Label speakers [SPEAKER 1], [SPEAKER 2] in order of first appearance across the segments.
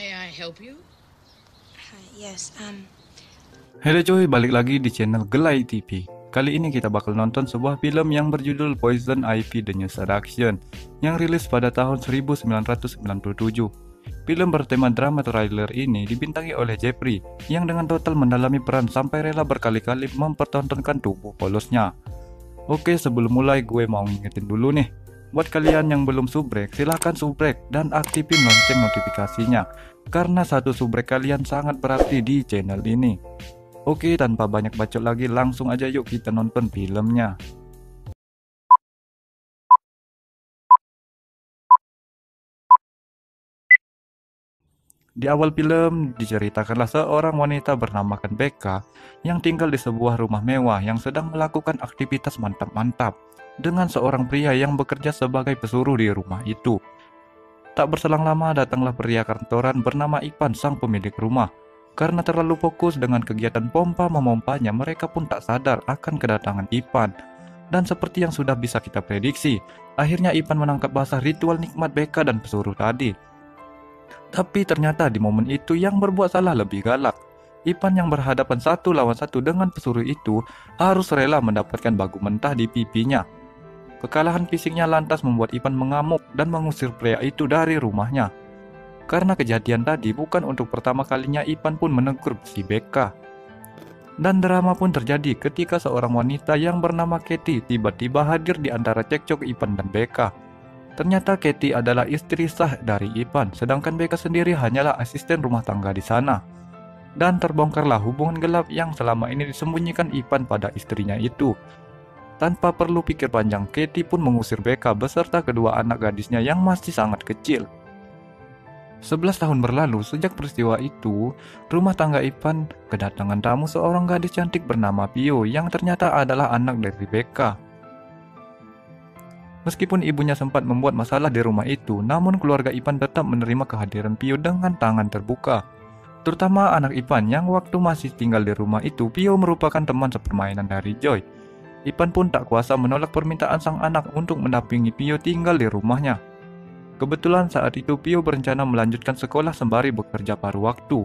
[SPEAKER 1] May I help you?
[SPEAKER 2] Yes,
[SPEAKER 3] Halo cuy, balik lagi di channel Gelai TV. Kali ini kita bakal nonton sebuah film yang berjudul Poison Ivy: The New Seduction yang rilis pada tahun 1997. Film bertema drama thriller ini dibintangi oleh Jeffrey yang dengan total mendalami peran sampai rela berkali-kali mempertontonkan tubuh polosnya. Oke, sebelum mulai gue mau ngingetin dulu nih. Buat kalian yang belum subrek, silahkan subrek dan aktifin lonceng notifikasinya karena satu subrek kalian sangat berarti di channel ini. Oke, tanpa banyak bacot lagi, langsung aja yuk kita nonton filmnya. Di awal film diceritakanlah seorang wanita bernama Becca yang tinggal di sebuah rumah mewah yang sedang melakukan aktivitas mantap-mantap dengan seorang pria yang bekerja sebagai pesuruh di rumah itu. Tak berselang lama datanglah pria kantoran bernama Ivan, sang pemilik rumah. Karena terlalu fokus dengan kegiatan pompa-memompanya, mereka pun tak sadar akan kedatangan Ivan. Dan seperti yang sudah bisa kita prediksi, akhirnya Ivan menangkap basah ritual nikmat Becca dan pesuruh tadi. Tapi ternyata di momen itu yang berbuat salah lebih galak. Ivan yang berhadapan satu lawan satu dengan pesuruh itu harus rela mendapatkan bagu mentah di pipinya. Kekalahan fisiknya lantas membuat Ivan mengamuk dan mengusir pria itu dari rumahnya. Karena kejadian tadi bukan untuk pertama kalinya Ivan pun menegur si Becca. Dan drama pun terjadi ketika seorang wanita yang bernama Katie tiba-tiba hadir di antara cekcok Ivan dan Becca. Ternyata Katie adalah istri sah dari Ivan, sedangkan Becca sendiri hanyalah asisten rumah tangga di sana. Dan terbongkarlah hubungan gelap yang selama ini disembunyikan Ivan pada istrinya itu. Tanpa perlu pikir panjang, Katie pun mengusir Becca beserta kedua anak gadisnya yang masih sangat kecil. 11 tahun berlalu sejak peristiwa itu, rumah tangga Ivan kedatangan tamu seorang gadis cantik bernama Pio yang ternyata adalah anak dari Becca. Meskipun ibunya sempat membuat masalah di rumah itu, namun keluarga Ivan tetap menerima kehadiran Pio dengan tangan terbuka. Terutama anak Ivan yang waktu masih tinggal di rumah itu, Pio merupakan teman sepermainan dari Joy. Ivan pun tak kuasa menolak permintaan sang anak untuk mendampingi Pio tinggal di rumahnya. Kebetulan saat itu Pio berencana melanjutkan sekolah sembari bekerja paruh waktu.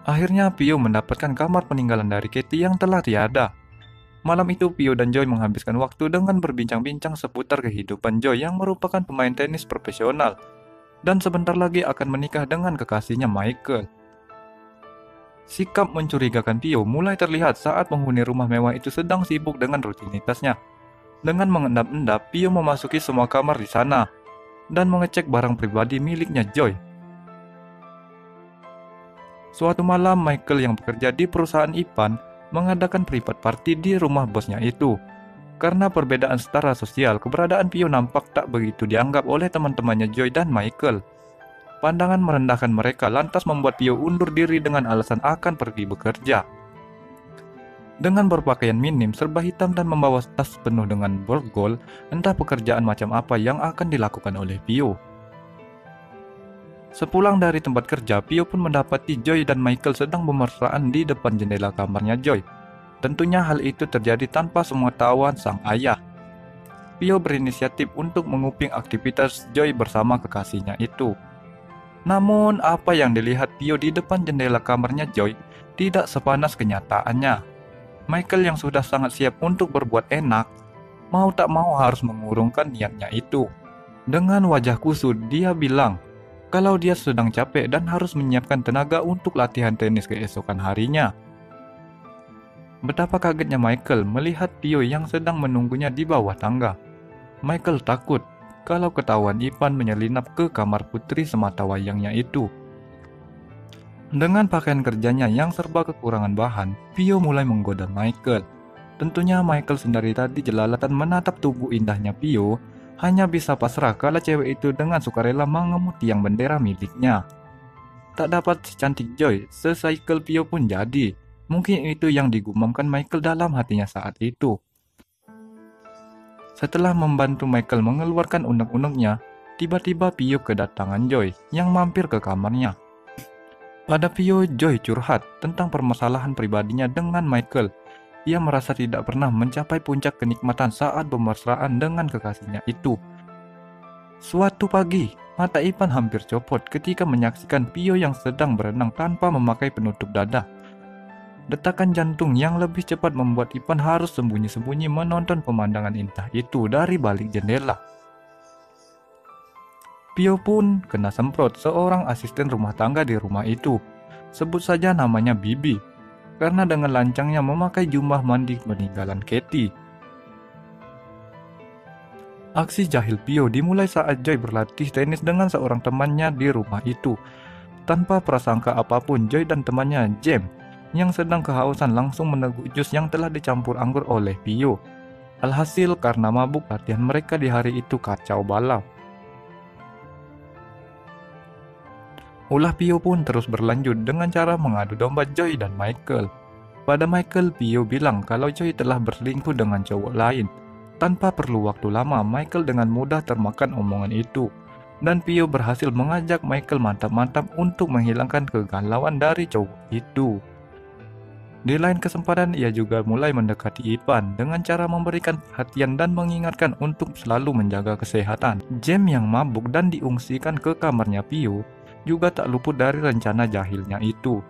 [SPEAKER 3] Akhirnya Pio mendapatkan kamar peninggalan dari Katie yang telah tiada. Malam itu Pio dan Joy menghabiskan waktu dengan berbincang-bincang seputar kehidupan Joy yang merupakan pemain tenis profesional dan sebentar lagi akan menikah dengan kekasihnya Michael. Sikap mencurigakan Pio mulai terlihat saat penghuni rumah mewah itu sedang sibuk dengan rutinitasnya. Dengan mengendap-endap, Pio memasuki semua kamar di sana dan mengecek barang pribadi miliknya Joy. Suatu malam, Michael yang bekerja di perusahaan Ivan mengadakan private party di rumah bosnya itu. Karena perbedaan setara sosial, keberadaan Pio nampak tak begitu dianggap oleh teman-temannya Joy dan Michael. Pandangan merendahkan mereka lantas membuat Pio undur diri dengan alasan akan pergi bekerja. Dengan berpakaian minim, serba hitam dan membawa tas penuh dengan borgol, entah pekerjaan macam apa yang akan dilakukan oleh Pio. Sepulang dari tempat kerja, Pio pun mendapati Joy dan Michael sedang bermesraan di depan jendela kamarnya Joy. Tentunya hal itu terjadi tanpa pengetahuan sang ayah. Pio berinisiatif untuk menguping aktivitas Joy bersama kekasihnya itu. Namun, apa yang dilihat Pio di depan jendela kamarnya Joy tidak sepanas kenyataannya. Michael yang sudah sangat siap untuk berbuat enak, mau tak mau harus mengurungkan niatnya itu. Dengan wajah kusut, dia bilang kalau dia sedang capek dan harus menyiapkan tenaga untuk latihan tenis keesokan harinya. Betapa kagetnya Michael melihat Pio yang sedang menunggunya di bawah tangga. Michael takut kalau ketahuan Ivan menyelinap ke kamar putri sematawayangnya itu. Dengan pakaian kerjanya yang serba kekurangan bahan, Pio mulai menggoda Michael. Tentunya Michael sendiri tadi jelalatan menatap tubuh indahnya Pio, hanya bisa pasrah kalau cewek itu dengan sukarela mengemut tiang bendera miliknya. Tak dapat secantik Joy, secycle Pio pun jadi. Mungkin itu yang digumamkan Michael dalam hatinya saat itu. Setelah membantu Michael mengeluarkan unek-uneknya, tiba-tiba Pio kedatangan Joy yang mampir ke kamarnya. Pada Pio, Joy curhat tentang permasalahan pribadinya dengan Michael. Ia merasa tidak pernah mencapai puncak kenikmatan saat bermesraan dengan kekasihnya itu. Suatu pagi, Mata Ipan hampir copot ketika menyaksikan Pio yang sedang berenang tanpa memakai penutup dada. Detakan jantung yang lebih cepat membuat Ipan harus sembunyi-sembunyi menonton pemandangan indah itu dari balik jendela. Pio pun kena semprot seorang asisten rumah tangga di rumah itu. Sebut saja namanya Bibi, karena dengan lancangnya memakai jubah mandi peninggalan Katie. Aksi jahil Pio dimulai saat Joy berlatih tenis dengan seorang temannya di rumah itu. Tanpa prasangka apapun, Joy dan temannya James yang sedang kehausan langsung meneguk jus yang telah dicampur anggur oleh Pio. Alhasil karena mabuk, latihan mereka di hari itu kacau balau. Ulah Pio pun terus berlanjut dengan cara mengadu domba Joy dan Michael. Pada Michael, Pio bilang kalau Joy telah berselingkuh dengan cowok lain. Tanpa perlu waktu lama, Michael dengan mudah termakan omongan itu. Dan Pio berhasil mengajak Michael mantap-mantap untuk menghilangkan kegalauan dari cowok itu. Di lain kesempatan, ia juga mulai mendekati Ipan dengan cara memberikan perhatian dan mengingatkan untuk selalu menjaga kesehatan. James yang mabuk dan diungsikan ke kamarnya Pio juga tak luput dari rencana jahilnya itu.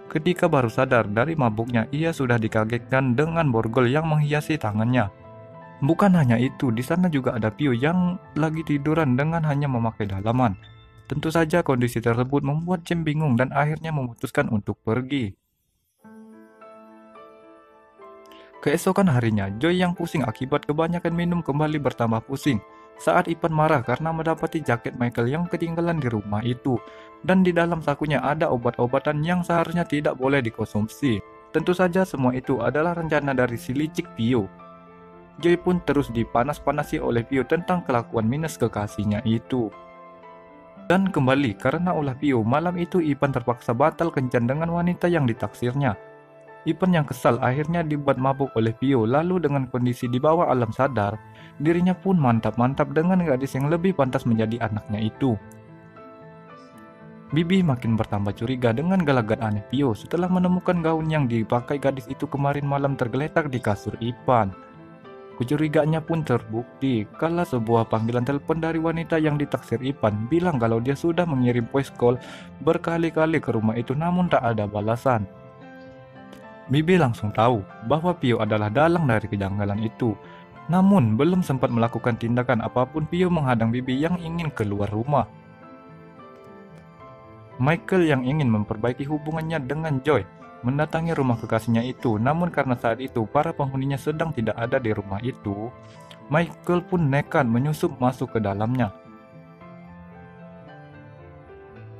[SPEAKER 3] Ketika baru sadar dari mabuknya, ia sudah dikagetkan dengan borgol yang menghiasi tangannya. Bukan hanya itu, di sana juga ada Pio yang lagi tiduran dengan hanya memakai dalaman. Tentu saja kondisi tersebut membuat James bingung dan akhirnya memutuskan untuk pergi. Keesokan harinya, Joy yang pusing akibat kebanyakan minum kembali bertambah pusing saat Ipan marah karena mendapati jaket Michael yang ketinggalan di rumah itu, dan di dalam sakunya ada obat-obatan yang seharusnya tidak boleh dikonsumsi. Tentu saja semua itu adalah rencana dari si licik Pio. Joy pun terus dipanas-panasi oleh Pio tentang kelakuan minus kekasihnya itu. Dan kembali karena ulah Pio, malam itu Ipan terpaksa batal kencan dengan wanita yang ditaksirnya. Ipan yang kesal akhirnya dibuat mabuk oleh Pio, lalu dengan kondisi di bawah alam sadar, dirinya pun mantap-mantap dengan gadis yang lebih pantas menjadi anaknya itu. Bibi makin bertambah curiga dengan gelagat aneh Pio setelah menemukan gaun yang dipakai gadis itu kemarin malam tergeletak di kasur Ipan. Kecurigaannya pun terbukti kala sebuah panggilan telepon dari wanita yang ditaksir Ipan bilang kalau dia sudah mengirim voice call berkali-kali ke rumah itu namun tak ada balasan. Bibi langsung tahu bahwa Pio adalah dalang dari kejanggalan itu. Namun belum sempat melakukan tindakan apapun, Pio menghadang Bibi yang ingin keluar rumah. Michael yang ingin memperbaiki hubungannya dengan Joy mendatangi rumah kekasihnya itu, namun karena saat itu para penghuninya sedang tidak ada di rumah itu, Michael pun nekat menyusup masuk ke dalamnya.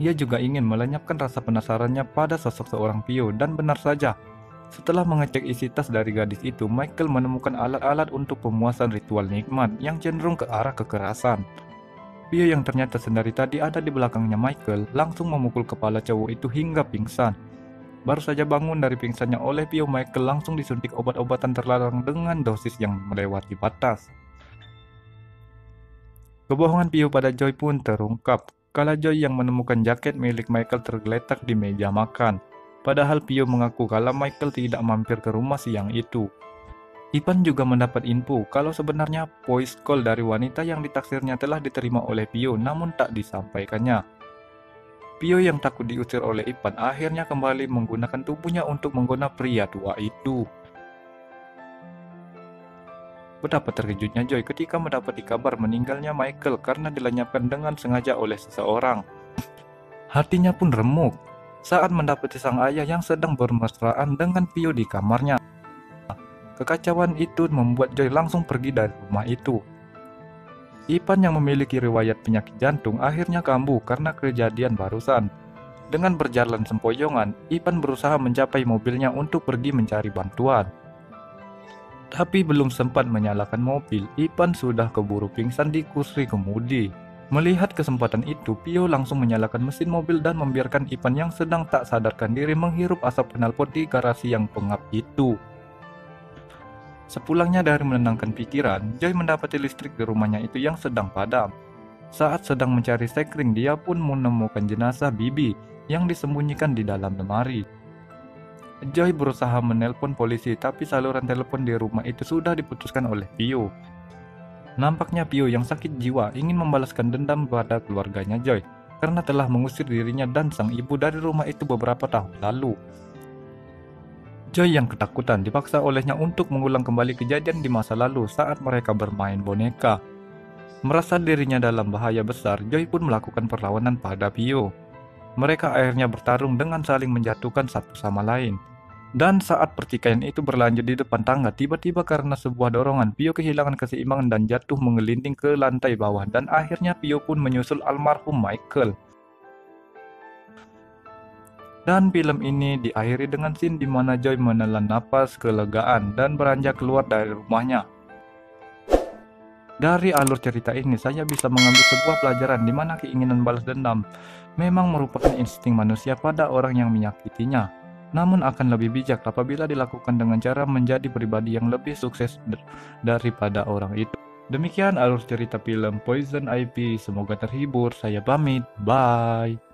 [SPEAKER 3] Ia juga ingin melenyapkan rasa penasarannya pada sosok seorang Pio, dan benar saja, setelah mengecek isi tas dari gadis itu, Michael menemukan alat-alat untuk pemuasan ritual nikmat yang cenderung ke arah kekerasan. Pio yang ternyata sendiri tadi ada di belakangnya Michael langsung memukul kepala cowok itu hingga pingsan. Baru saja bangun dari pingsannya oleh Pio, Michael langsung disuntik obat-obatan terlarang dengan dosis yang melewati batas. Kebohongan Pio pada Joy pun terungkap kala Joy yang menemukan jaket milik Michael tergeletak di meja makan. Padahal Pio mengaku kalau Michael tidak mampir ke rumah siang itu. Ipan juga mendapat info kalau sebenarnya voice call dari wanita yang ditaksirnya telah diterima oleh Pio namun tak disampaikannya. Pio yang takut diusir oleh Ipan akhirnya kembali menggunakan tubuhnya untuk menggoda pria tua itu. Betapa terkejutnya Joy ketika mendapati kabar meninggalnya Michael karena dilenyapkan dengan sengaja oleh seseorang. Hatinya pun remuk saat mendapati sang ayah yang sedang bermesraan dengan Pio di kamarnya. Kekacauan itu membuat Joy langsung pergi dari rumah itu. Ipan yang memiliki riwayat penyakit jantung akhirnya kambuh karena kejadian barusan. Dengan berjalan sempoyongan, Ipan berusaha mencapai mobilnya untuk pergi mencari bantuan. Tapi belum sempat menyalakan mobil, Ipan sudah keburu pingsan di kursi kemudi. Melihat kesempatan itu, Pio langsung menyalakan mesin mobil dan membiarkan Ipan yang sedang tak sadarkan diri menghirup asap knalpot di garasi yang pengap itu. Sepulangnya dari menenangkan pikiran, Joy mendapati listrik di rumahnya itu yang sedang padam. Saat sedang mencari sekring, dia pun menemukan jenazah Bibi yang disembunyikan di dalam lemari. Joy berusaha menelpon polisi, tapi saluran telepon di rumah itu sudah diputuskan oleh Pio. Nampaknya Pio yang sakit jiwa ingin membalaskan dendam pada keluarganya Joy karena telah mengusir dirinya dan sang ibu dari rumah itu beberapa tahun lalu. Joy yang ketakutan dipaksa olehnya untuk mengulang kembali kejadian di masa lalu saat mereka bermain boneka. Merasa dirinya dalam bahaya besar, Joy pun melakukan perlawanan pada Pio. Mereka akhirnya bertarung dengan saling menjatuhkan satu sama lain. Dan saat pertikaian itu berlanjut di depan tangga, tiba-tiba karena sebuah dorongan, Pio kehilangan keseimbangan dan jatuh mengelinding ke lantai bawah. Dan akhirnya Pio pun menyusul almarhum Michael. Dan film ini diakhiri dengan scene di mana Joy menelan napas kelegaan dan beranjak keluar dari rumahnya. Dari alur cerita ini, saya bisa mengambil sebuah pelajaran di mana keinginan balas dendam memang merupakan insting manusia pada orang yang menyakitinya. Namun akan lebih bijak apabila dilakukan dengan cara menjadi pribadi yang lebih sukses daripada orang itu. Demikian alur cerita film Poison Ivy, semoga terhibur. Saya pamit, bye.